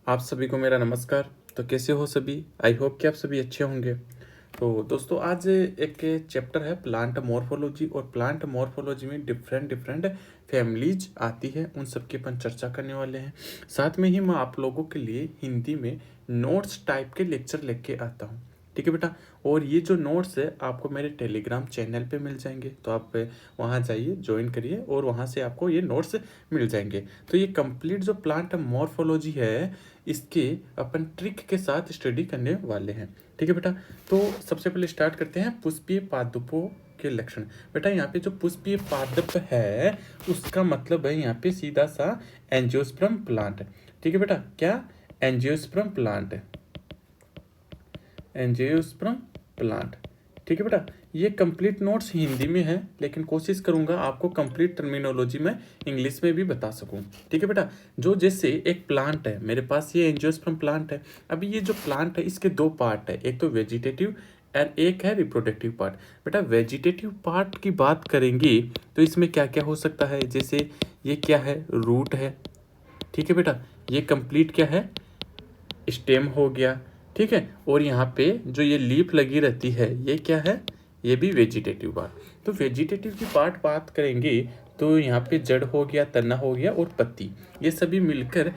आप सभी को मेरा नमस्कार। तो कैसे हो सभी? आई होप कि आप सभी अच्छे होंगे। तो दोस्तों आज एक चैप्टर है प्लांट मॉर्फोलॉजी, और प्लांट मॉर्फोलॉजी में डिफरेंट डिफरेंट फैमिलीज आती है, उन सब की अपन चर्चा करने वाले हैं। साथ में ही मैं आप लोगों के लिए हिंदी में नोट्स टाइप के लेक्चर लेके आता हूँ। ठीक है बेटा। और ये जो नोट्स है आपको मेरे टेलीग्राम चैनल पे मिल जाएंगे, तो आप वहाँ जाइए, ज्वाइन करिए और वहाँ से आपको ये नोट्स मिल जाएंगे। तो ये कंप्लीट जो प्लांट मॉर्फोलॉजी है इसके अपन ट्रिक के साथ स्टडी करने वाले हैं। ठीक है बेटा। तो सबसे पहले स्टार्ट करते हैं पुष्पीय पादपों के लक्षण। बेटा यहाँ पे जो पुष्पीय पादप है उसका मतलब है यहाँ पे सीधा सा एंजियोस्पर्म प्लांट। ठीक है बेटा। क्या? Angiosperm plant. Angiosperm plant. ठीक है बेटा। ये कंप्लीट नोट्स हिंदी में है, लेकिन कोशिश करूंगा आपको कंप्लीट टर्मिनोलॉजी में इंग्लिश में भी बता सकूं। ठीक है बेटा। जो जैसे एक प्लांट है मेरे पास, ये एंजियोस्पर्म प्लांट है। अभी ये जो प्लांट है इसके दो पार्ट है, एक तो वेजिटेटिव और एक है रिप्रोडक्टिव पार्ट। बेटा वेजिटेटिव पार्ट की बात करेंगे तो इसमें क्या क्या हो सकता है, जैसे ये क्या है, रूट है। ठीक है बेटा। ये कंप्लीट क्या है, स्टेम हो गया। ठीक है। और यहाँ पे जो ये लीफ लगी रहती है ये क्या है, ये भी वेजिटेटिव पार्ट। तो वेजिटेटिव की पार्ट बात करेंगे तो यहाँ पे जड़ हो गया, तना हो गया और पत्ती, ये सभी मिलकर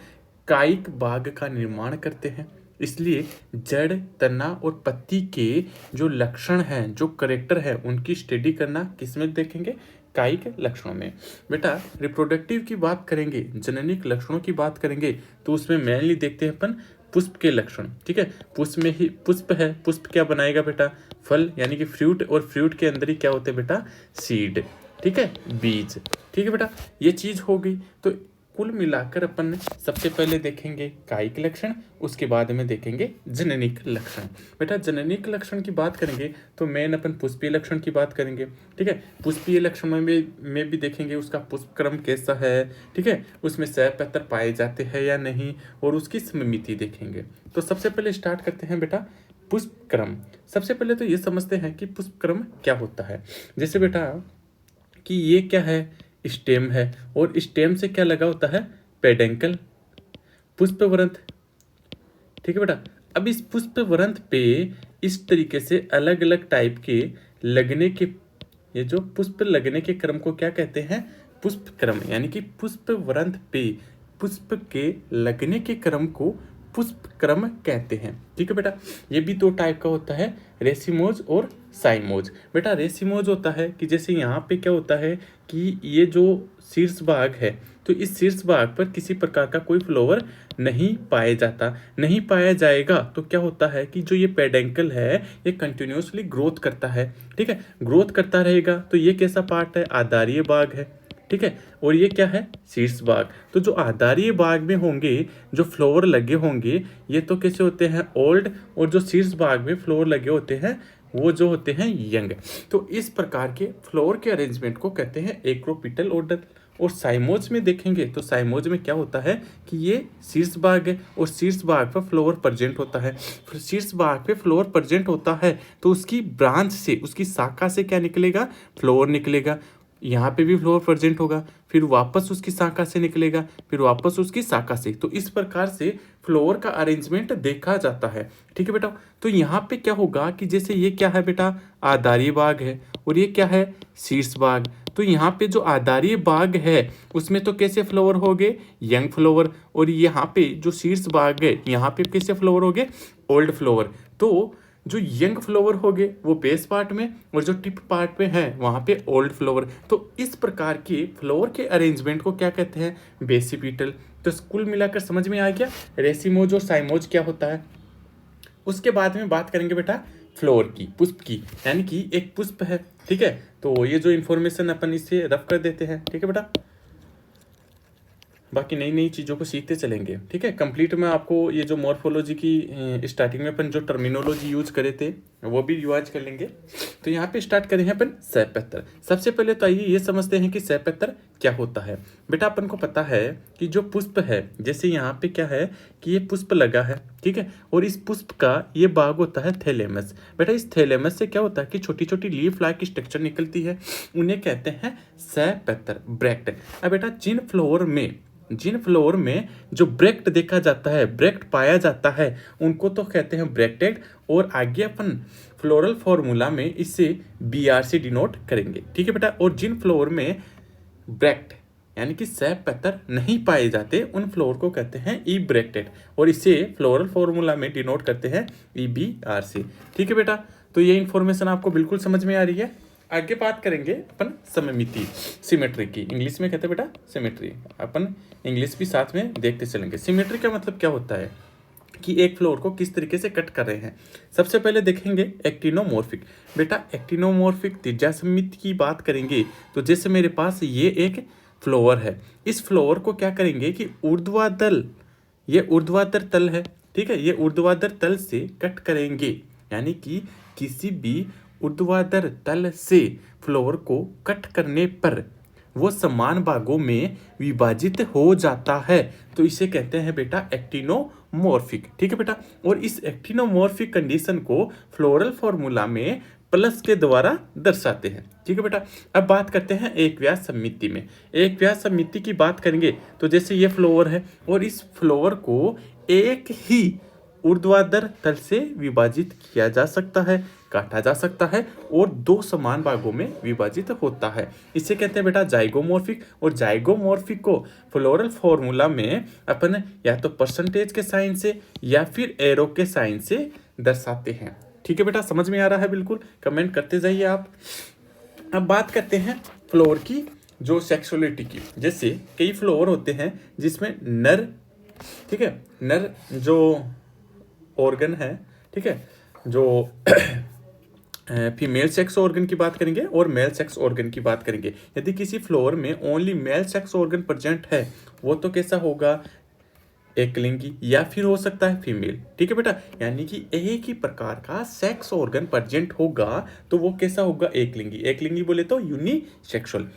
कायिक भाग का निर्माण करते हैं। इसलिए जड़, तना और पत्ती के जो लक्षण हैं, जो करेक्टर है, उनकी स्टडी करना किसमें देखेंगे, कायिक लक्षणों में। बेटा रिप्रोडक्टिव की बात करेंगे, जननिक लक्षणों की बात करेंगे तो उसमें मेनली देखते हैं अपन पुष्प के लक्षण। ठीक है। पुष्प में ही पुष्प है, पुष्प क्या बनाएगा बेटा, फल यानी कि फ्रूट, और फ्रूट के अंदर ही क्या होते हैं बेटा, सीड। ठीक है, बीज। ठीक है बेटा। ये चीज हो गई। तो कुल मिलाकर अपन सबसे पहले देखेंगे कायिक लक्षण, उसके बाद में देखेंगे जननिक लक्षण। बेटा जननिक लक्षण की बात करेंगे तो मेन अपन पुष्पीय लक्षण की बात करेंगे। ठीक है। पुष्पीय लक्षण में भी देखेंगे उसका पुष्प क्रम कैसा है। ठीक है। उसमें सह पाए जाते हैं या नहीं, और उसकी समिति देखेंगे। तो सबसे पहले स्टार्ट करते हैं बेटा पुष्प क्रम। सबसे पहले तो ये समझते हैं कि पुष्प क्रम क्या होता है। जैसे बेटा कि ये क्या है, स्टेम है, और स्टेम से क्या लगा होता है, पेडेंकल, पुष्पवृंत। ठीक है बेटा। अब इस पुष्पवृंत पे इस तरीके से अलग अलग टाइप के लगने के, ये जो पुष्प लगने के क्रम को क्या कहते हैं, पुष्प क्रम, यानी कि पुष्पवृंत पे पुष्प के लगने के क्रम को पुष्प क्रम कहते हैं। ठीक है बेटा। ये भी दो टाइप का होता है, रेसिमोज और साइमोज। बेटा रेसिमोज होता है कि जैसे यहाँ पे क्या होता है कि ये जो शीर्ष भाग है, तो इस शीर्ष भाग पर किसी प्रकार का कोई फ्लावर नहीं पाया जाता, नहीं पाया जाएगा तो क्या होता है कि जो ये पेडेंकल है ये कंटिन्यूसली ग्रोथ करता है। ठीक है। ग्रोथ करता रहेगा तो ये कैसा पार्ट है, आधारीय भाग है। ठीक है। और ये क्या है, शीर्ष भाग। तो जो आधारीय भाग में होंगे, जो फ्लावर लगे होंगे, ये तो कैसे होते हैं, ओल्ड, और जो शीर्ष भाग में फ्लावर लगे होते हैं वो जो होते हैं यंग। तो इस प्रकार के फ्लावर के अरेंजमेंट को कहते हैं एक्रोपिटल ऑर्डर। और साइमोज में देखेंगे तो साइमोज में क्या होता है कि ये शीर्ष भाग है और शीर्ष भाग पर फ्लावर प्रेजेंट होता है। शीर्ष भाग पे फ्लावर प्रेजेंट होता है तो उसकी ब्रांच से, उसकी शाखा से क्या निकलेगा, फ्लावर निकलेगा। यहाँ पे भी फ्लावर प्रेजेंट होगा, फिर वापस उसकी शाखा से निकलेगा, फिर वापस उसकी शाखा से। तो इस प्रकार से फ्लावर का अरेंजमेंट देखा जाता है। ठीक है बेटा। तो यहाँ पे क्या होगा कि जैसे ये क्या है बेटा, आधारीय भाग है, और ये क्या है, शीर्ष भाग। तो यहाँ पे जो आधारीय भाग है उसमें तो कैसे फ्लावर हो गए, यंग फ्लावर, और यहाँ पे जो शीर्ष भाग है यहाँ पे कैसे फ्लावर हो गए, ओल्ड फ्लावर। तो जो यंग फ्लावर हो गए वो बेस पार्ट में, और जो टिप पार्ट में है वहाँ पे ओल्ड फ्लावर। तो इस प्रकार के फ्लावर के अरेंजमेंट को क्या कहते हैं, बेसिपिटल। तो कुल मिलाकर समझ में आ गया रेसिमोज और साइमोज क्या होता है। उसके बाद में बात करेंगे बेटा फ्लावर की, पुष्प की, यानी कि एक पुष्प है। ठीक है। तो ये जो इन्फॉर्मेशन अपन इससे रफ कर देते हैं। ठीक है बेटा। बाकी नई नई चीज़ों को सीखते चलेंगे। ठीक है। कंप्लीट में आपको ये जो मॉर्फोलॉजी की स्टार्टिंग में अपन जो टर्मिनोलॉजी यूज करे थे वो भी रिवाइज कर लेंगे। तो यहाँ पे स्टार्ट करें हैं अपन सहपत्र। सबसे पहले तो आइए ये समझते हैं कि सहपत्र क्या होता है। बेटा अपन को पता है कि जो पुष्प है, जैसे यहाँ पे क्या है कि ये पुष्प लगा है, ठीक है, और इस पुष्प का ये भाग होता है थैलेमस। बेटा इस थैलेमस से क्या होता है कि छोटी छोटी लीफ लाइक स्ट्रक्चर निकलती है, उन्हें कहते हैं सहपत्र, ब्रैक्ट। अब बेटा जिन फ्लोर में जो ब्रैक्ट देखा जाता है, ब्रैक्ट पाया जाता है, उनको तो कहते हैं ब्रैक्टेड। और आगे अपन फ्लोरल फॉर्मूला में इसे BR से डिनोट करेंगे, ठीक है बेटा। और जिन फ्लोर में ब्रैक्ट यानी कि सहपत्र नहीं पाए जाते, उन फ्लोर को कहते हैं इब्रैक्टेड, और इसे फ्लोरल फॉर्मूला में डिनोट करते हैं EBR से, ठीक है बेटा। तो ये इन्फॉर्मेशन आपको बिल्कुल समझ में आ रही है। आगे बात करेंगे अपन सममिति, सिमेट्री की। इंग्लिश में कहते हैं बेटा सिमेट्री, अपन इंग्लिश भी साथ में देखते चलेंगे। सिमेट्री का मतलब क्या होता है कि एक फ्लोर को किस तरीके से कट कर रहे हैं। सबसे पहले देखेंगे एक्टिनोमॉर्फिक। बेटा एक्टिनोमॉर्फिक त्रिज्या सममिति की बात करेंगे तो जैसे मेरे पास ये एक फ्लोर है, इस फ्लोर को क्या करेंगे कि ऊर्ध्वाधर, ये ऊर्ध्वाधर तल है, ठीक है, ये ऊर्ध्वाधर तल से कट करेंगे, यानी कि किसी भी ऊर्ध्वाधर तल से फ्लोर को कट करने पर वो समान भागों में विभाजित हो जाता है, तो इसे कहते हैं बेटा एक्टिनोमॉर्फिक, ठीक है बेटा। और इस एक्टिनोमॉर्फिक कंडीशन को फ्लोरल फॉर्मूला में प्लस के द्वारा दर्शाते हैं, ठीक है बेटा। अब बात करते हैं एक व्यास सममिति में। एक व्यास सममिति की बात करेंगे तो जैसे ये फ्लोर है और इस फ्लोर को एक ही ऊर्ध्वाधर तल से विभाजित किया जा सकता है, काटा जा सकता है और दो समान भागों में विभाजित होता है, इसे कहते हैं बेटा जाइगोमॉर्फिक। और जाइगोमॉर्फिक को फ्लोरल फॉर्मूला में अपन या तो परसेंटेज के साइन से या फिर एरो के साइन से दर्शाते हैं, ठीक है बेटा। समझ में आ रहा है बिल्कुल, कमेंट करते जाइए आप। अब बात करते हैं फ्लोर की जो सेक्सुअलिटी की। जैसे कई फ्लोर होते हैं जिसमें नर, ठीक है, नर जो ऑर्गन है, ठीक है, जो फीमेल सेक्स ऑर्गन की बात करेंगे और मेल सेक्स ऑर्गन की बात करेंगे। यदि किसी फ्लोर में only male sex organ present है, वो तो कैसा होगा, एकलिंगी, या फिर हो सकता है फीमेल, ठीक है बेटा। यानी कि एक ही प्रकार का सेक्स ऑर्गन प्रेजेंट होगा तो वो कैसा होगा, एकलिंगी। एकलिंगी बोले तो यूनिसेक्सुअल।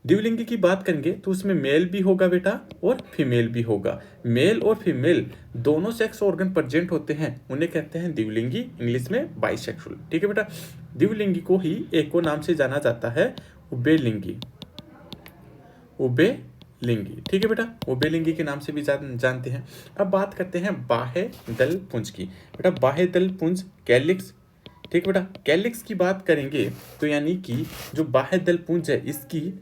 द्विलिंगी की बात करेंगे तो उसमें मेल भी होगा बेटा और फीमेल भी होगा। मेल और फीमेल दोनों सेक्स ऑर्गन प्रेजेंट होते हैं, उन्हें कहते हैं द्विलिंगी, इंग्लिश में बाइसेक्सुअल, ठीक है बेटा। द्विलिंगी को ही एक और नाम से जाना जाता है उभयलिंगी, उभयलिंगी, ठीक है बेटा, उभयलिंगी के नाम से भी जानते हैं। अब बात करते हैं बाह्य दल पुंज की। बेटा बाह्य दल पुंज कैलिक्स, ठीक है बेटा। कैलिक्स की बात करेंगे तो यानी कि जो बाह्य दल पुंज है, इसकी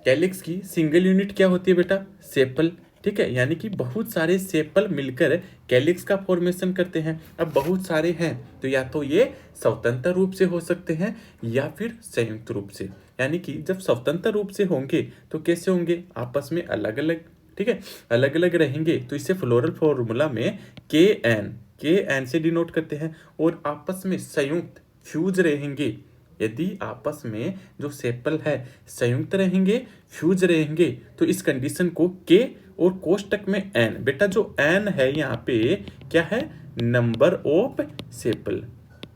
कैलिक्स की सिंगल यूनिट क्या होती है बेटा, सेपल, ठीक है। यानी कि बहुत सारे सेपल मिलकर कैलिक्स का फॉर्मेशन करते हैं। अब बहुत सारे हैं तो या तो ये स्वतंत्र रूप से हो सकते हैं या फिर संयुक्त रूप से। यानी कि जब स्वतंत्र रूप से होंगे तो कैसे होंगे, आपस में अलग अलग, ठीक है, अलग अलग रहेंगे तो इसे फ्लोरल फॉर्मूला में KN से डिनोट करते हैं। और आपस में संयुक्त फ्यूज रहेंगे, यदि आपस में जो सेपल है संयुक्त रहेंगे, फ्यूज रहेंगे, तो इस कंडीशन को K और कोष्टक में N, बेटा जो N है यहाँ पे क्या है, नंबर ऑफ सेपल,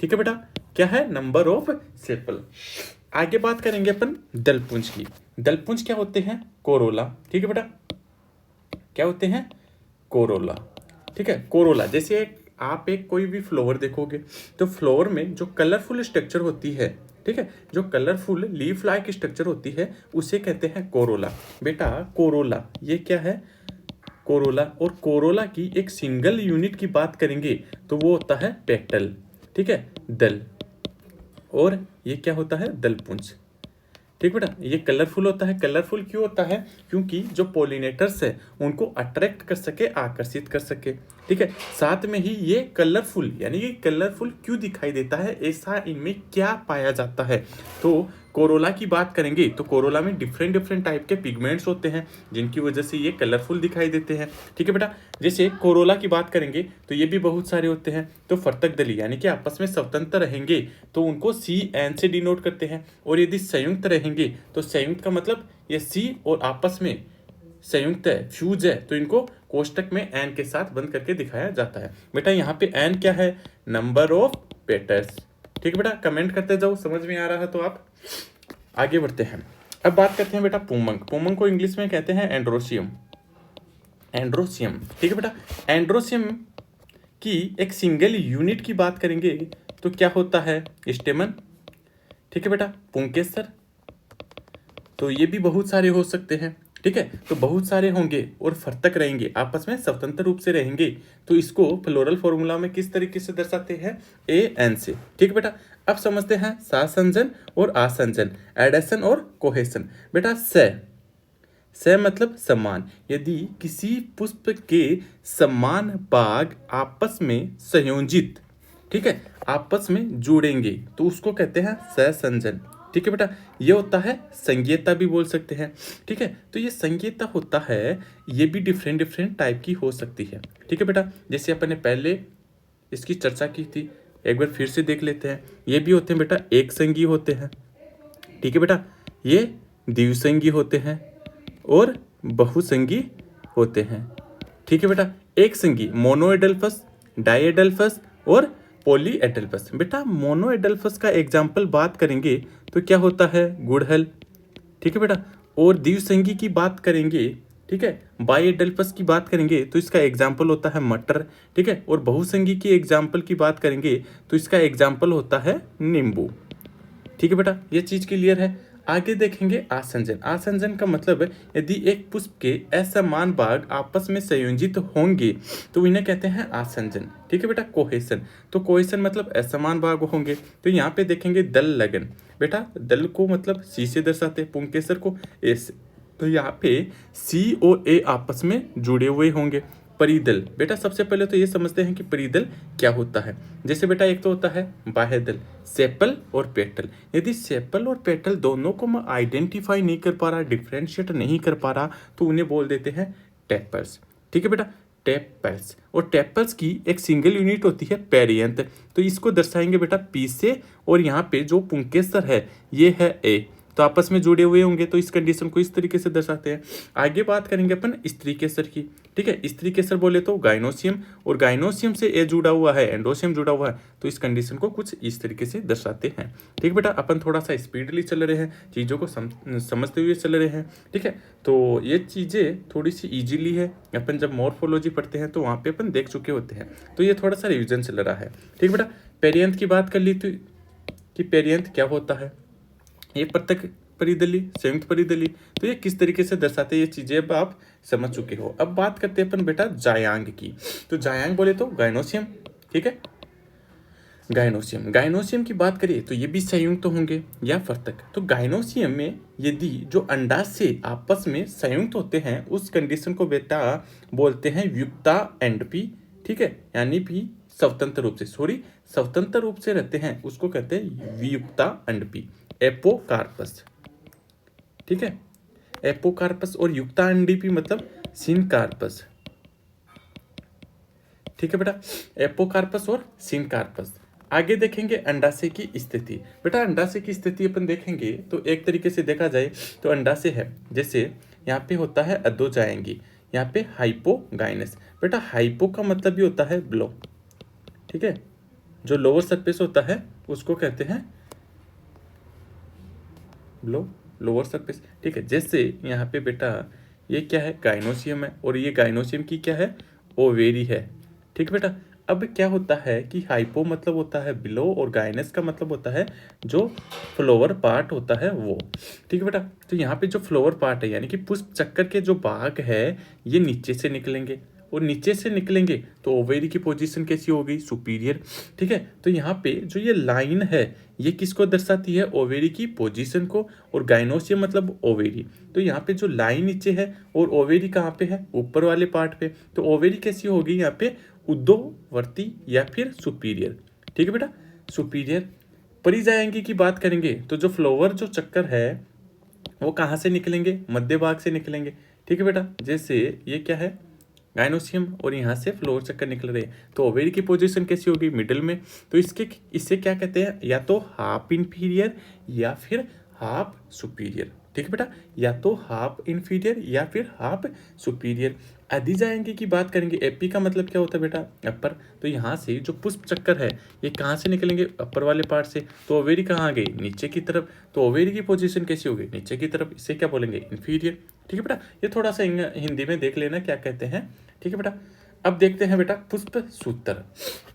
ठीक है बेटा, क्या है, नंबर ऑफ सेपल। आगे बात करेंगे अपन दलपुंज की। दलपुंज क्या होते हैं, कोरोला, ठीक है बेटा, क्या होते हैं, कोरोला, ठीक है। कोरोला जैसे आप एक कोई भी फ्लोर देखोगे तो फ्लोर में जो कलरफुल स्ट्रक्चर होती है, ठीक है, जो कलरफुल लीफ लाइक स्ट्रक्चर होती है उसे कहते हैं कोरोला। बेटा कोरोला ये क्या है, कोरोला। और कोरोला की एक सिंगल यूनिट की बात करेंगे तो वो होता है पेटल, ठीक है, दल। और ये क्या होता है, दलपुंज, ठीक बेटा। ये कलरफुल होता है। कलरफुल क्यों होता है, क्योंकि जो पोलिनेटर्स है उनको अट्रैक्ट कर सके, आकर्षित कर सके, ठीक है। साथ में ही ये कलरफुल, यानी कि कलरफुल क्यों दिखाई देता है, ऐसा इनमें क्या पाया जाता है। तो कोरोला की बात करेंगे तो कोरोला में डिफरेंट टाइप के पिगमेंट्स होते हैं जिनकी वजह से ये कलरफुल दिखाई देते हैं, ठीक है बेटा। जैसे कोरोला की बात करेंगे तो ये भी बहुत सारे होते हैं। तो फर्तक दली यानी कि आपस में स्वतंत्र रहेंगे तो उनको CN से डिनोट करते हैं। और यदि संयुक्त रहेंगे तो संयुक्त का मतलब ये C और आपस में संयुक्त है, फ्यूज है, तो इनको कोष्टक में N के साथ बंद करके दिखाया जाता है। बेटा यहाँ पे N क्या है, नंबर ऑफ पेटल्स। ठीक है बेटा, कमेंट करते जाओ, समझ में आ रहा है तो आप आगे बढ़ते हैं। अब बात करते हैं बेटा पुमंग। पुमंग को इंग्लिश में कहते हैं एंड्रोसियम। एंड्रोसियम, ठीक है बेटा। एंड्रोसियम की एक सिंगल यूनिट की बात करेंगे तो क्या होता है, स्टेमन। ठीक है बेटा, पुंकेसर, तो ये भी बहुत सारे हो सकते हैं। ठीक है, तो बहुत सारे होंगे और फर्तक रहेंगे, आपस में स्वतंत्र रूप से रहेंगे, तो इसको फ्लोरल फॉर्मूला में किस तरीके से दर्शाते हैं, ए एन से। ठीक है बेटा, अब समझते हैं सासंजन और आसंजन, एडेशन और कोहेशन। बेटा स मतलब समान, यदि किसी पुष्प के समान भाग आपस में संयोजित, ठीक है, आपस में जुड़ेंगे तो उसको कहते हैं सहसंजन। ठीक है बेटा, ये होता है संज्ञेयता भी बोल सकते हैं। ठीक है, तो ये संज्ञेयता होता है, ये भी डिफरेंट डिफरेंट टाइप की हो सकती है। ठीक है बेटा, जैसे अपन ने पहले इसकी चर्चा की थी, एक बार फिर से देख लेते हैं। ये भी होते हैं बेटा एक संगी होते हैं। ठीक है बेटा, ये द्विसंगी होते हैं और बहुसंगी होते हैं। ठीक है बेटा, एक संगी मोनोएडल्फस, डाइएडल्फस और पॉलीएडल्फस। बेटा मोनोएडल्फस का एग्जाम्पल बात करेंगे तो क्या होता है, गुड़हल। ठीक है बेटा, और द्विसंगी की बात करेंगे, ठीक है, बाइएडल्फस की बात करेंगे तो इसका एग्जाम्पल होता है मटर। ठीक है, और बहुसंगी की एग्जाम्पल की बात करेंगे तो इसका एग्जाम्पल होता है नींबू। ठीक है बेटा, ये चीज क्लियर है। आगे देखेंगे आसंजन। आसंजन का मतलब है यदि एक पुष्प के असमान भाग आपस में संयोजित होंगे तो इन्हें कहते हैं आसंजन। ठीक है बेटा, कोहेशन, तो कोहेशन मतलब असमान भाग होंगे, तो यहाँ पे देखेंगे दल लगन। बेटा दल को मतलब सी से दर्शाते हैं, पुंकेसर को ए से, तो यहाँ पे सी और ए आपस में जुड़े हुए होंगे। परिदल, बेटा सबसे पहले तो ये समझते हैं कि परिदल क्या होता है। जैसे बेटा एक तो होता है बाह्यदल, सेपल और पेटल। यदि सेपल और पेटल दोनों को मैं आइडेंटिफाई नहीं कर पा रहा, डिफ्रेंशिएट नहीं कर पा रहा, तो उन्हें बोल देते हैं टेपल्स। ठीक है बेटा, टेपल्स। और टेपल्स की एक सिंगल यूनिट होती है पेरियंत, तो इसको दर्शाएंगे बेटा पी से, और यहाँ पे जो पुंकेसर है ये है ए, तो आपस में जुड़े हुए होंगे, तो इस कंडीशन को इस तरीके से दर्शाते हैं। आगे बात करेंगे अपन स्त्री केसर की। ठीक है, स्त्री केसर बोले तो गाइनोसियम, और गाइनोसियम से ए जुड़ा हुआ है, एंडोसियम जुड़ा हुआ है, तो इस कंडीशन को कुछ इस तरीके से दर्शाते हैं। ठीक बेटा, अपन थोड़ा सा स्पीडली चल रहे हैं, चीज़ों को समझते हुए चल रहे हैं। ठीक है, तो ये चीज़ें थोड़ी सी ईजिली है, अपन जब मॉर्फोलॉजी पढ़ते हैं तो वहाँ पे अपन देख चुके होते हैं, तो ये थोड़ा सा रिविजन चल रहा है। ठीक बेटा, पेरियंथ की बात कर ली तो कि पेरियंथ क्या होता है, ये पृथक परिदली, संयुक्त परिदली, तो ये किस तरीके से दर्शाते हैं, ये चीजें अब आप समझ चुके हो। अब बात करते हैं अपन बेटा जायांग की। तो जायांग बोले तो गाइनोसियम। ठीक है, गाइनोसियम, गाइनोसियम की बात करिए तो ये भी संयुक्त होंगे या फर्तक। तो गाइनोसियम में यदि जो अंडाशय आपस में संयुक्त होते हैं उस कंडीशन को बेटा बोलते हैं वियुक्ता एंडपी। ठीक है, यानी भी स्वतंत्र रूप से, स्वतंत्र रूप से रहते हैं उसको कहते हैं वियुक्ता अंडपी, एपोकार्पस। ठीक है, एपोकार्पस और युक्ता अंडपी मतलब सिनकार्पस। ठीक है बेटा, एपोकार्पस और सिनकार्पस। आगे देखेंगे अंडाशय की स्थिति। बेटा अंडाशय की स्थिति अपन देखेंगे तो एक तरीके से देखा जाए तो अंडाशय है, जैसे यहाँ पे होता है अधोजाएंगी, यहाँ पे हाइपोगाइनस। बेटा हाइपो का मतलब भी होता है बिलो। ठीक है, जो लोअर सरफेस होता है उसको कहते हैं बिलो, लोअर सरफेस। ठीक है, जैसे यहाँ पे बेटा ये क्या है, गाइनोसियम है, और ये गाइनोसियम की क्या है, ओवेरी है। ठीक है बेटा, अब क्या होता है कि हाइपो मतलब होता है बिलो, और गाइनस का मतलब होता है जो फ्लोवर पार्ट होता है वो। ठीक है बेटा, तो यहाँ पे जो फ्लोवर पार्ट है यानी कि पुष्प चक्कर के जो भाग है ये नीचे से निकलेंगे, और नीचे से निकलेंगे तो ओवेरी की पोजीशन कैसी होगी, सुपीरियर। ठीक है, तो यहाँ पे जो ये लाइन है ये किसको दर्शाती है, ओवेरी की पोजीशन को, और गाइनोसियम मतलब ओवेरी। तो यहाँ पे जो लाइन नीचे है और ओवेरी कहाँ पे है, ऊपर वाले पार्ट पे, तो ओवेरी कैसी होगी यहाँ पे, उद्दोवर्ती या फिर सुपीरियर। ठीक है बेटा, सुपीरियर। परिजायंगी की बात करेंगे तो जो फ्लोवर जो चक्कर है वो कहाँ से निकलेंगे, मध्य भाग से निकलेंगे। ठीक है बेटा, जैसे ये क्या है, गाइनोसियम, और यहाँ से फ्लोर चक्कर निकल रहे हैं, तो ओवेरी की पोजीशन कैसी होगी, मिडिल में। तो इससे क्या कहते हैं, या तो हाफ इंफीरियर या फिर हाफ सुपीरियर। ठीक है बेटा, या तो हाफ इन्फीरियर या फिर हाफ सुपीरियर। अधिजायंगी की बात करेंगे, एपी का मतलब क्या होता है बेटा, अपर। तो यहाँ से जो पुष्प चक्कर है ये कहाँ से निकलेंगे, अपर वाले पार्ट से। तो ओवेरी कहाँ आ गई, नीचे की तरफ। तो ओवेरी की पोजीशन कैसी होगी, नीचे की तरफ। इसे क्या बोलेंगे, इन्फीरियर। ठीक है बेटा, ये थोड़ा सा हिंदी में देख लेना क्या कहते हैं। ठीक है बेटा, अब देखते हैं बेटा पुष्प सूत्र।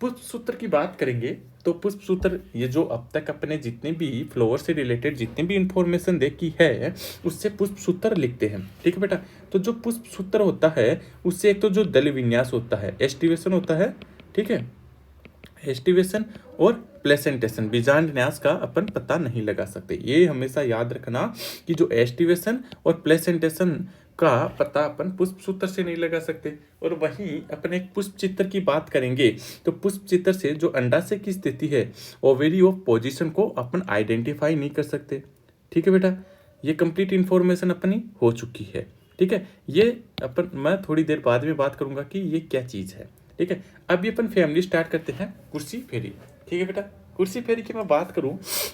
पुष्प सूत्र की बात करेंगे तो पुष्प सूत्र, ये जो अब तक अपने जितने भी फ्लावर से रिलेटेड जितने भी इंफॉर्मेशन देखी है उससे पुष्प सूत्र लिखते हैं। ठीक है बेटा, तो जो पुष्प सूत्र होता है उससे एक तो जो दल विन्यास होता है, एस्टिवेशन होता है। ठीक है, एस्टिवेशन और प्लेसेंटेशन, बीजांड न्यास का अपन पता नहीं लगा सकते। ये हमेशा याद रखना कि जो एस्टिवेशन और प्लेसेंटेशन का पता अपन पुष्प सूत्र से नहीं लगा सकते। और वहीं अपन एक पुष्प चित्र की बात करेंगे तो पुष्प चित्र से जो अंडाशय की स्थिति है, ओवेरी ऑफ पोजीशन को अपन आइडेंटिफाई नहीं कर सकते। ठीक है बेटा, ये कंप्लीट इंफॉर्मेशन अपनी हो चुकी है। ठीक है, ये अपन मैं थोड़ी देर बाद में बात करूंगा कि ये क्या चीज़ है। ठीक है, अभी अपन फैमिली स्टार्ट करते हैं, कुर्सी फेरी। ठीक है बेटा, कुर्सी फेरी की मैं बात करूं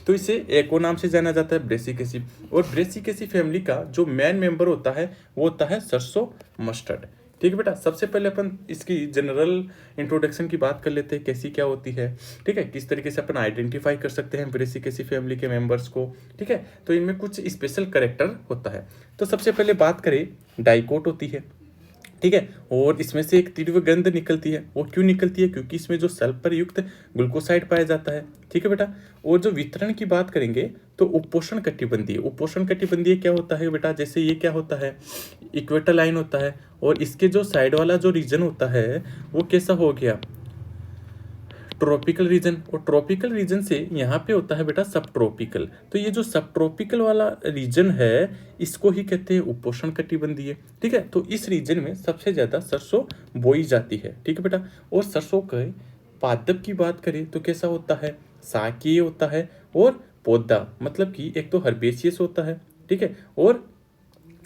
तो इसे एको नाम से जाना जाता है, ब्रेसिकेसी। और ब्रेसिकेसी फैमिली का जो मेन मेंबर होता है वो होता है सरसों मस्टर्ड। ठीक है बेटा, सबसे पहले अपन इसकी जनरल इंट्रोडक्शन की बात कर लेते हैं, कैसी क्या होती है। ठीक है, किस तरीके से अपन आइडेंटिफाई कर सकते हैं ब्रेसिकेसी फैमिली के मेंबर्स को। ठीक है, तो इनमें कुछ स्पेशल कैरेक्टर होता है। तो सबसे पहले बात करें, डाइकोट होती है। ठीक है, और इसमें से एक तीव्र गंध निकलती है। वो क्यों निकलती है, क्योंकि इसमें जो सल्फर युक्त ग्लूकोसाइड पाया जाता है। ठीक है बेटा, और जो वितरण की बात करेंगे तो उपोषण कटिबंधीय। उपोषण कटिबंधीय क्या होता है बेटा, जैसे ये क्या होता है, इक्वेटर लाइन होता है, और इसके जो साइड वाला जो रीजन होता है वो कैसा हो गया, ट्रॉपिकल रीजन। और ट्रॉपिकल रीजन से यहाँ पे होता है बेटा सब ट्रॉपिकल। तो ये जो सब ट्रॉपिकल वाला रीजन है इसको ही कहते हैं उपोषण कटिबंधीय। ठीक है, तो इस रीजन में सबसे ज्यादा सरसों बोई जाती है। ठीक है बेटा, और सरसों के पादप की बात करें तो कैसा होता है, शाकीय होता है। और पौधा मतलब कि एक तो हर्बेशियस होता है। ठीक है, और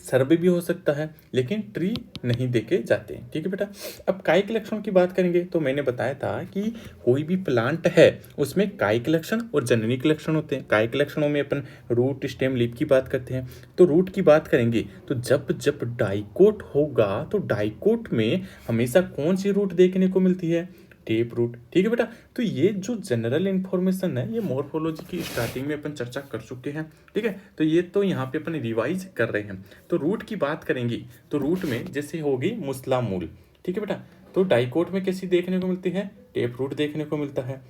सर्वे भी हो सकता है, लेकिन ट्री नहीं देखे जाते। ठीक है बेटा, अब कायिक लक्षण की बात करेंगे तो मैंने बताया था कि कोई भी प्लांट है उसमें कायिक लक्षण और जननिक लक्षण होते हैं। कायिक लक्षणों में अपन रूट, स्टेम, लीफ की बात करते हैं। तो रूट की बात करेंगे तो जब जब डाइकोट होगा तो डाइकोट में हमेशा कौन सी रूट देखने को मिलती है, टेप रूट। ठीक है बेटा, तो ये जो जनरल इंफॉर्मेशन है ये मॉर्फोलॉजी की स्टार्टिंग में अपन चर्चा कर चुके हैं। ठीक है, तो ये तो यहाँ पे अपन रिवाइज कर रहे हैं। तो रूट की बात करेंगे तो रूट में जैसे होगी मुसला मूल। ठीक है बेटा, तो डाइकोट में कैसी देखने को मिलती है, टेप रूट देखने को मिलता है।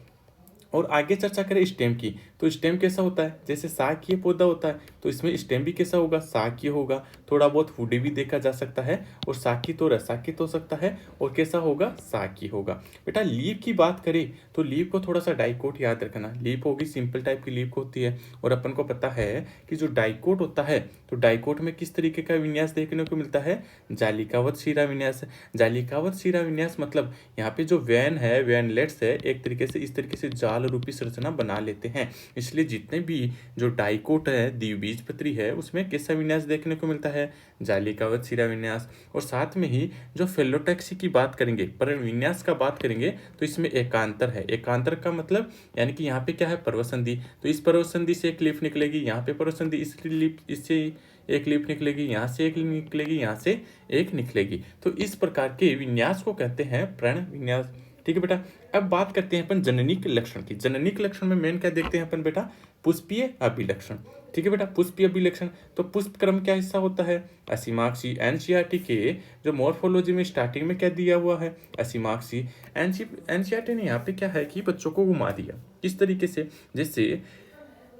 और आगे चर्चा करें स्टेम की तो स्टेम कैसा होता है, जैसे शाकीय पौधा होता है तो इसमें स्टेम भी कैसा होगा, शाकीय होगा। थोड़ा बहुत फूडी भी देखा जा सकता है, और शाकी तो रसाकित हो सकता है, और कैसा होगा, शाकी होगा। बेटा लीफ की बात करें तो लीफ को थोड़ा सा डाइकोट याद रखना। लीफ होगी सिंपल टाइप की लीफ होती है, और अपन को पता है कि जो डाइकोट होता है तो डाइकोट में किस तरीके का विन्यास देखने को मिलता है, जालिकावत शिरा विन्यास। जालिकावत शिरा विन्यास मतलब यहाँ पे जो वैन है, वैनलेट्स है, एक तरीके से इस तरीके से जाल रूपी संरचना बना लेते हैं। इसलिए जितने भी जो डाइकोट है, द्विबीजपत्री है, उसमें कैसा विन्यास देखने को मिलता है, जालिकावत शिरा विन्यास। और साथ में ही जो फेलोटैक्सी की बात करेंगे, पर विन्यास का बात करेंगे तो इसमें एकांतर है। एकांतर का मतलब यानी कि यहाँ पे क्या है, पर्वसंधि। तो इस पर्वसंधि से एक लीफ निकलेगी, यहाँ पे पर्वसंधि, इस लीफ इससे एक लीफ निकलेगी, यहाँ से एक निकलेगी, यहाँ से एक निकलेगी। तो इस प्रकार के विन्यास को कहते हैं प्रण विन्यास। ठीक है बेटा, अब बात करते हैं अपन जननिक लक्षण की। जननिक लक्षण में मेन क्या देखते हैं अपन बेटा, पुष्पीय अभिलक्षण। ठीक है बेटा, पुष्पीय अभिलक्षण तो पुष्प क्रम क्या हिस्सा होता है, असीमाक्षी। एनसीईआरटी के जो मॉर्फोलॉजी में स्टार्टिंग में क्या दिया हुआ है, असीमाक्षी। एनसीईआरटी ने यहाँ पे क्या है कि बच्चों को घुमा दिया किस तरीके से, जैसे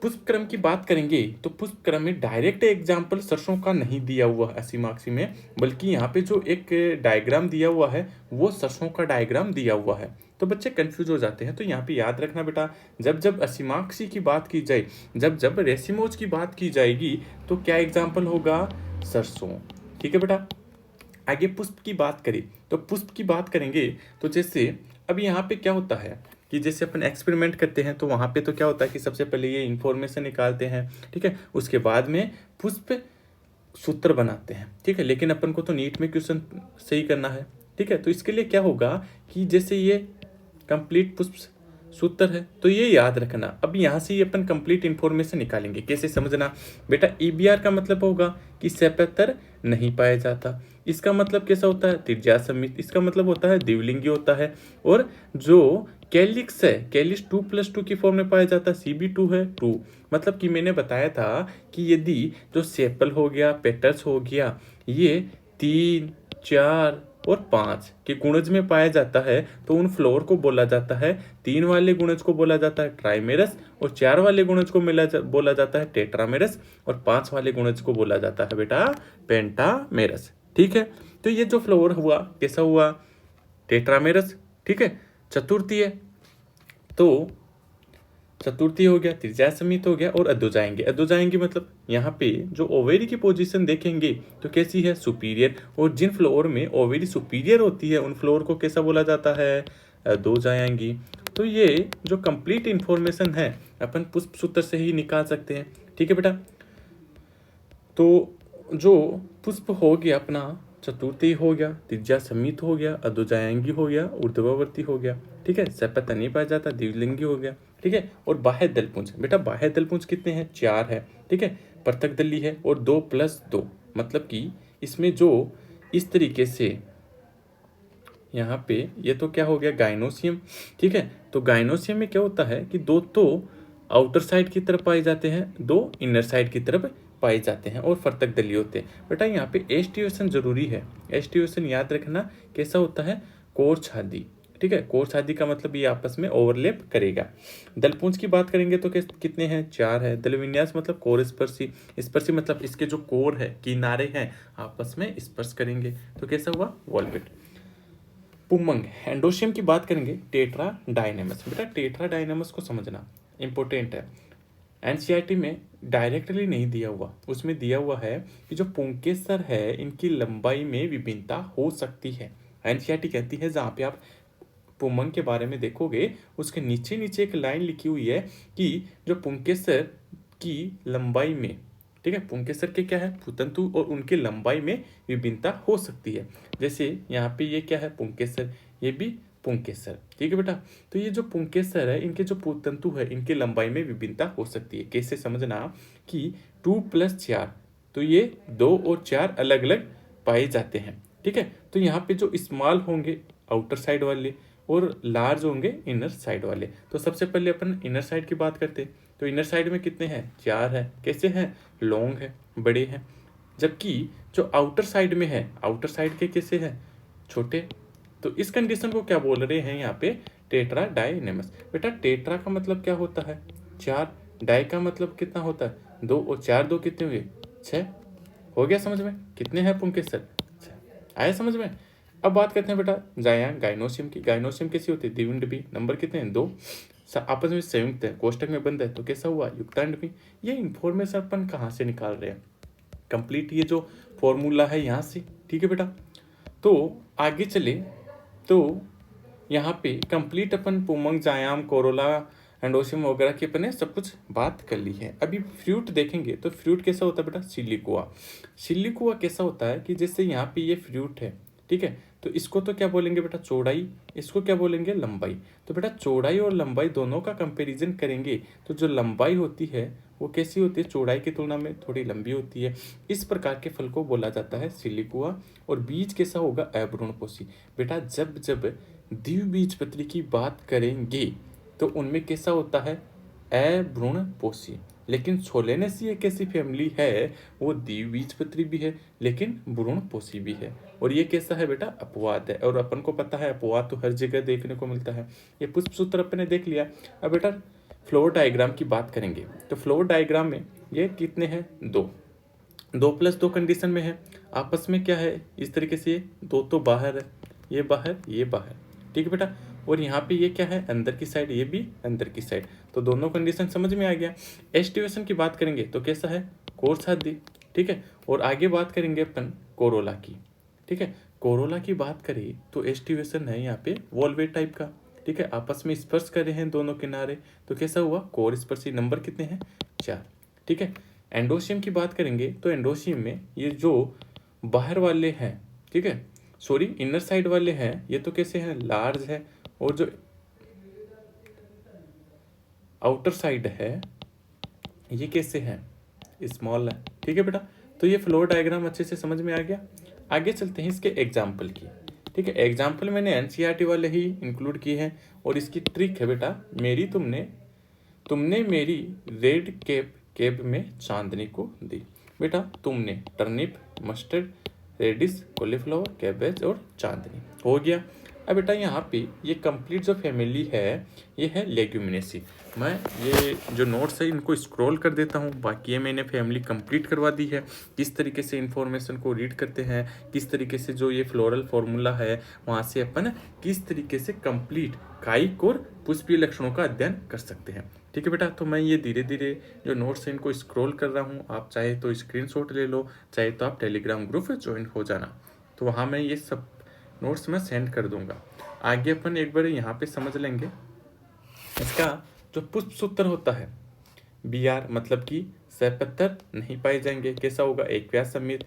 पुष्प क्रम की बात करेंगे तो पुष्प क्रम में डायरेक्ट एग्जाम्पल सरसों का नहीं दिया हुआ है असीमाक्षी में, बल्कि यहाँ पे जो एक डायग्राम दिया हुआ है वो सरसों का डायग्राम दिया हुआ है। तो बच्चे कंफ्यूज हो जाते हैं। तो यहाँ पे याद रखना बेटा, जब जब असीमाक्षी की बात की जाए, जब जब रेसिमोज की बात की जाएगी तो क्या एग्जाम्पल होगा, सरसों। ठीक है बेटा, आगे पुष्प की बात करें तो पुष्प की बात करेंगे तो जैसे अब यहाँ पे क्या होता है कि जैसे अपन एक्सपेरिमेंट करते हैं तो वहाँ पे तो क्या होता है कि सबसे पहले ये इंफॉर्मेशन निकालते हैं। ठीक है, उसके बाद में पुष्प सूत्र बनाते हैं। ठीक है, लेकिन अपन को तो नीट में क्वेश्चन सही करना है। ठीक है, तो इसके लिए क्या होगा कि जैसे ये कंप्लीट पुष्प सूत्र है, तो ये याद रखना। अब यहाँ से ये अपन कंप्लीट इन्फॉर्मेशन निकालेंगे। कैसे समझना बेटा, EBR का मतलब होगा कि सेपतर नहीं पाया जाता। इसका मतलब कैसा होता है, त्रिज्या समित। इसका मतलब होता है द्विलिंगी होता है। और जो कैलिक्स है, कैलिक्स 2+2 की फॉर्म में पाया जाता है, CB2 है 2। मतलब कि मैंने बताया था कि यदि जो सेपल हो गया, पेटल्स हो गया, ये 3, 4 और 5 के गुणज में पाया जाता है, तो उन फ्लोर को बोला जाता है, 3 वाले गुणज को बोला जाता है ट्राइमेरस, और 4 वाले गुणज को बोला जाता है टेट्रामेरस, और 5 वाले गुणज को बोला जाता है बेटा पेंटामेरस। ठीक है, तो ये जो फ्लोर हुआ कैसा हुआ, टेट्रामेरस। ठीक है, चतुर्थी है तो चतुर्थी हो गया, त्रिज्या समित हो गया, और अधोजाएंगे मतलब यहाँ पे जो ओवेरी की पोजीशन देखेंगे तो कैसी है, सुपीरियर। और जिन फ्लोर में ओवेरी सुपीरियर होती है उन फ्लोर को कैसा बोला जाता है, अधोजाएंगी। तो ये जो कंप्लीट इंफॉर्मेशन है अपन पुष्प सूत्र से ही निकाल सकते हैं। ठीक है बेटा, तो जो पुष्प हो गया अपना, चतुर्थी हो गया, त्रिज्या समित हो गया, अधोजाएंगी हो गया, ऊर्ध्ववर्ती हो गया। ठीक है, सपता नहीं पाया जाता, द्विलिंगी हो गया। ठीक है, और बाह्य दलपुंज बेटा, बाह्य दलपुंज कितने हैं, 4 है। ठीक है, पृथक दली है, और 2+2 मतलब कि इसमें जो इस तरीके से यहाँ पे ये तो क्या हो गया, गाइनोसियम। ठीक है, तो गाइनोसियम में क्या होता है कि 2 तो आउटर साइड की तरफ पाए जाते हैं, 2 इनर साइड की तरफ पाए जाते हैं, और फर्तक दली होते हैं। बेटा यहाँ पे एस्टिवेशन जरूरी है। एस्टिवेशन याद रखना कैसा होता है, कोर छादी। ठीक है, कोर छादी का मतलब ये आपस में ओवरलैप करेगा। दलपुंज की बात करेंगे तो कितने हैं, 4 है। दल विन्यास मतलब कोर स्पर्शी। स्पर्शी मतलब इसके जो कोर है, किनारे हैं, आपस में स्पर्श करेंगे, तो कैसा हुआ, वॉल्वेट। पुमंग एंडोशियम की बात करेंगे, टेट्रा डायनेमस। बेटा टेट्रा डायनेमस को समझना इंपॉर्टेंट है। एनसीईआरटी में डायरेक्टली नहीं दिया हुआ, उसमें दिया हुआ है कि जो पुंकेसर है इनकी लंबाई में विभिन्नता हो सकती है। एनसीईआरटी कहती है जहाँ पे आप पुमंग के बारे में देखोगे उसके नीचे नीचे एक लाइन लिखी हुई है कि जो पुंकेसर की लंबाई में, ठीक है, पुंकेसर के क्या है, भूतंतु, और उनकी लंबाई में विभिन्नता हो सकती है। जैसे यहाँ पे ये क्या है, पुंकेसर, ये भी पुंकेसर। ठीक है बेटा, तो ये जो पुंकेसर है इनके जो भूतंतु है इनकी लंबाई में विभिन्नता हो सकती है। कैसे समझना कि 2+4, तो ये 2 और 4 अलग अलग पाए जाते हैं। ठीक है, तो यहाँ पे जो स्मॉल होंगे आउटर साइड वाले और लार्ज होंगे इनर साइड वाले। तो सबसे पहले अपन इनर साइड की बात करते हैं, तो इनर साइड में कितने हैं, 4 है। कैसे हैं, लॉन्ग है, बड़े हैं। जबकि जो आउटर साइड में है, आउटर साइड के कैसे हैं, छोटे। तो इस कंडीशन को क्या बोल रहे हैं यहाँ पे, टेट्रा डायनेमस। बेटा टेट्रा का मतलब क्या होता है, 4। डाई का मतलब कितना होता है, 2, और 4 2 कितने हुए, 6। हो गया समझ में, कितने हैं पुंकेसर, 6। आया समझ में। अब बात करते हैं बेटा जायांग गाइनोसियम की। गाइनोसियम कैसी होती है, द्विविंडबी। नंबर कितने हैं, 2। आपस में संयुक्त है, कोष्टक में बंद है, तो कैसा हुआ, युक्तांडबी। ये इंफॉर्मेशन अपन कहाँ से निकाल रहे हैं, कंप्लीट ये जो फॉर्मूला है यहाँ से। ठीक है बेटा, तो आगे चले तो यहाँ पे कंप्लीट अपन पुमंग, जायाम, कोरोला, एंडोसियम वगैरह की अपन ने सब कुछ बात कर ली है। अभी फ्रूट देखेंगे तो फ्रूट कैसा होता है बेटा, सिलिकुआ। सिलिकुआ कैसा होता है कि जैसे यहाँ पे ये फ्रूट है, ठीक है, तो इसको तो क्या बोलेंगे बेटा, चौड़ाई, इसको क्या बोलेंगे, लंबाई। तो बेटा चौड़ाई और लंबाई दोनों का कंपैरिजन करेंगे तो जो लंबाई होती है वो कैसी होती है, चौड़ाई की तुलना में थोड़ी लंबी होती है। इस प्रकार के फल को बोला जाता है सिलिकुआ। और बीज कैसा होगा, अभ्रूणपोषी। बेटा जब जब द्विबीजपत्री की बात करेंगे तो उनमें कैसा होता है, अभ्रूणपोषी। लेकिन सोलेनेसी एक ऐसी फैमिली है वो द्विबीजपत्री भी है लेकिन भ्रूणपोषी भी है। और ये कैसा है बेटा, अपवाद है। और अपन को पता है अपवाद तो हर जगह देखने को मिलता है। ये पुष्प सूत्र अपन ने देख लिया। अब बेटा फ्लोर डायग्राम की बात करेंगे तो फ्लोर डायग्राम में ये कितने हैं, 2। 2+2 कंडीशन में है, आपस में क्या है, इस तरीके से 2 तो बाहर है, ये बाहर, ये बाहर। ठीक है बेटा, और यहाँ पे ये क्या है, अंदर की साइड, ये भी अंदर की साइड। तो दोनों कंडीशन समझ में आ गया। एस्टिवेशन की बात करेंगे तो कैसा है, कोर छादी। ठीक है, और आगे बात करेंगे अपन कोरोला की। ठीक है, कोरोला की बात करें तो एस्टिवेशन है यहाँ पे वॉल्वेट टाइप का। ठीक है, आपस में स्पर्श कर रहे हैं दोनों किनारे, तो कैसा हुआ, कोर स्पर्शी। नंबर कितने हैं, 4। ठीक है, एंडोशियम की बात करेंगे तो एंडोशियम में ये जो बाहर वाले हैं, ठीक है, सॉरी इनर साइड वाले हैं, ये तो कैसे हैं, लार्ज है। और जो आउटर साइड है ये कैसे है, स्मॉल है। ठीक है बेटा, तो ये फ्लो डायग्राम अच्छे से समझ में आ गया। आगे चलते हैं इसके एग्जाम्पल की। ठीक है, एग्जाम्पल मैंने एनसीईआरटी वाले ही इंक्लूड किए हैं और इसकी ट्रिक है बेटा, तुमने मेरी रेड कैप में चांदनी को दी। बेटा तुमने turnip, mustard, radish, cauliflower, cabbage और चांदनी हो गया। अब बेटा यहाँ पे ये कंप्लीट जो फैमिली है ये है लेग्यूमिनेसी। मैं ये जो नोट्स है इनको स्क्रॉल कर देता हूँ, बाकी ये मैंने फैमिली कंप्लीट करवा दी है। किस तरीके से इन्फॉर्मेशन को रीड करते हैं, किस तरीके से जो ये फ्लोरल फॉर्मूला है वहाँ से अपन किस तरीके से कंप्लीट कायिक और पुष्पीय लक्षणों का अध्ययन कर सकते हैं। ठीक है बेटा, तो मैं ये धीरे धीरे जो नोट्स है इनको स्क्रॉल कर रहा हूँ। आप चाहे तो स्क्रीनशॉट ले लो, चाहे तो आप टेलीग्राम ग्रुप ज्वाइन हो जाना, तो वहाँ मैं ये सब नोट्स में सेंड कर दूंगा। आगे अपन एक बार यहाँ पे समझ लेंगे इसका जो पुष्प सूत्र होता है, BR मतलब कि सहपत्तर नहीं पाए जाएंगे। कैसा होगा, एक व्यास समित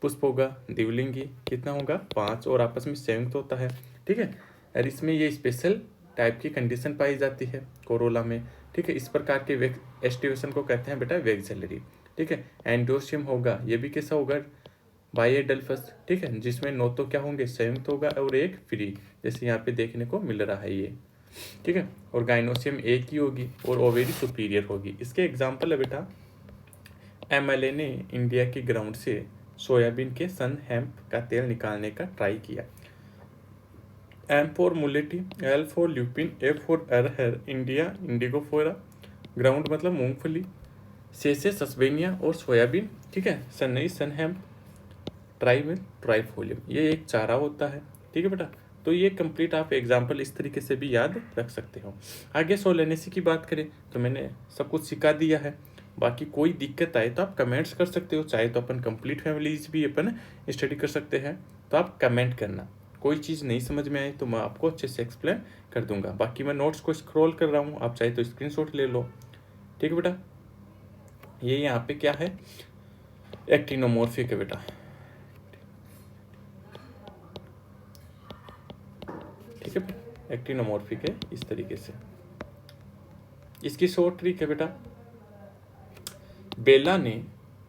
पुष्प होगा, द्विलिंगी कितना होगा 5 और आपस में संयुक्त होता है। ठीक है, और इसमें ये स्पेशल टाइप की कंडीशन पाई जाती है कोरोला में। ठीक है, इस प्रकार के एस्टिवेशन को कहते हैं बेटा वेक्सेलरी। ठीक है, एंडोसियम होगा, ये भी कैसा होगा बायोडल्फस। ठीक है, जिसमें 9 तो क्या होंगे संयुक्त होगा और एक फ्री, जैसे यहाँ पे देखने को मिल रहा है ये। ठीक है, और गाइनोसियम एक ही होगी और ओवेरी सुपीरियर होगी। इसके एग्जाम्पल है बेटा, MLA ने इंडिया के ग्राउंड से सोयाबीन के सन हेम्प का तेल निकालने का ट्राई किया। M फॉर मुलेटी, L for lupin, F for अरहर, इंडिया इंडिगोफोरा, ग्राउंड मतलब मूंगफली, से सस्बेनिया और सोयाबीन। ठीक है, सनई सन हेम्प, ट्राइमिल, ट्राइफोलियम, ये एक चारा होता है। ठीक है बेटा, तो ये कंप्लीट आप एग्जाम्पल इस तरीके से भी याद रख सकते हो। आगे सोलेनेसी की बात करें तो मैंने सब कुछ सिखा दिया है। बाकी कोई दिक्कत आए तो आप कमेंट्स कर सकते हो, चाहे तो अपन कंप्लीट फैमिलीज भी अपन स्टडी कर सकते हैं, तो आप कमेंट करना। कोई चीज़ नहीं समझ में आए तो मैं आपको अच्छे से एक्सप्लेन कर दूंगा। बाकी मैं नोट्स को स्क्रॉल कर रहा हूँ, आप चाहे तो स्क्रीनशॉट ले लो। ठीक है बेटा, ये यहाँ पे क्या है, एक्टिनोमॉर्फिक है बेटा। ठीक है, एक्टिनोमॉर्फिक है इस तरीके से। इसकी शॉर्ट ट्रिक है बेटा, बेला ने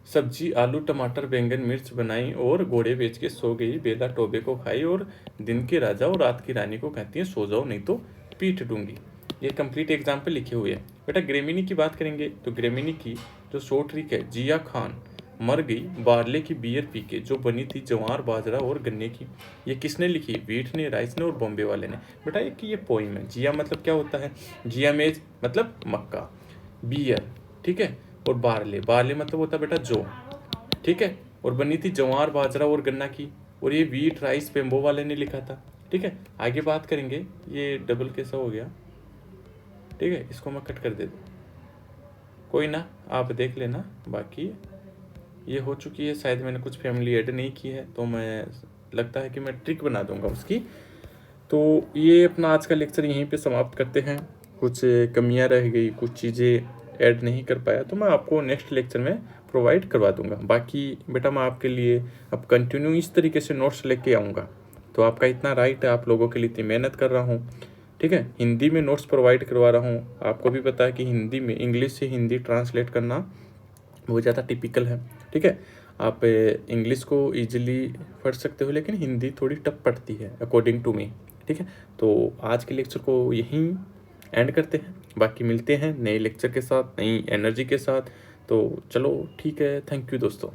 सब्जी आलू टमाटर बैंगन मिर्च बनाई और घोड़े बेच के सो गई। बेला टोबे को खाई और दिन के राजा और रात की रानी को कहती है सो जाओ नहीं तो पीट दूंगी। ये कंप्लीट एग्जाम्पल लिखे हुए हैं बेटा। ग्रेमिनी की बात करेंगे तो ग्रेमिनी की जो शॉर्ट ट्रिक है, जिया खान मर गई बार्ले की बियर पी के, जो बनी थी जवार बाजरा और गन्ने की। ये किसने लिखी, वीट ने, राइस ने और बॉम्बे वाले ने। बेटा एक ये पोइम है। जिया मतलब क्या होता है, जिया मेज मतलब मक्का, बियर ठीक है, और बार्ले, बार्ले मतलब होता है बेटा जौ। ठीक है, और बनी थी जवार बाजरा और गन्ना की, और ये वीट राइस बेम्बो वाले ने लिखा था। ठीक है, आगे बात करेंगे। ये डबल कैसा हो गया, ठीक है, इसको मैं कट कर दे दूँ, कोई ना, आप देख लेना। बाकी ये हो चुकी है, शायद मैंने कुछ फैमिली ऐड नहीं की है, तो मैं लगता है कि मैं ट्रिक बना दूंगा उसकी। तो ये अपना आज का लेक्चर यहीं पे समाप्त करते हैं। कुछ कमियां रह गई, कुछ चीज़ें ऐड नहीं कर पाया, तो मैं आपको नेक्स्ट लेक्चर में प्रोवाइड करवा दूंगा। बाकी बेटा मैं आपके लिए अब कंटिन्यू इस तरीके से नोट्स लेके आऊँगा, तो आपका इतना राइट है, आप लोगों के लिए इतनी मेहनत कर रहा हूँ। ठीक है, हिंदी में नोट्स प्रोवाइड करवा रहा हूँ। आपको भी पता है कि हिंदी में इंग्लिश से हिंदी ट्रांसलेट करना बहुत ज़्यादा टिपिकल है। ठीक है, आप इंग्लिश को ईजिली पढ़ सकते हो, लेकिन हिंदी थोड़ी टफ पड़ती है अकॉर्डिंग टू मी। ठीक है, तो आज के लेक्चर को यहीं एंड करते हैं। बाकी मिलते हैं नए लेक्चर के साथ, नई एनर्जी के साथ। तो चलो ठीक है, थैंक यू दोस्तों।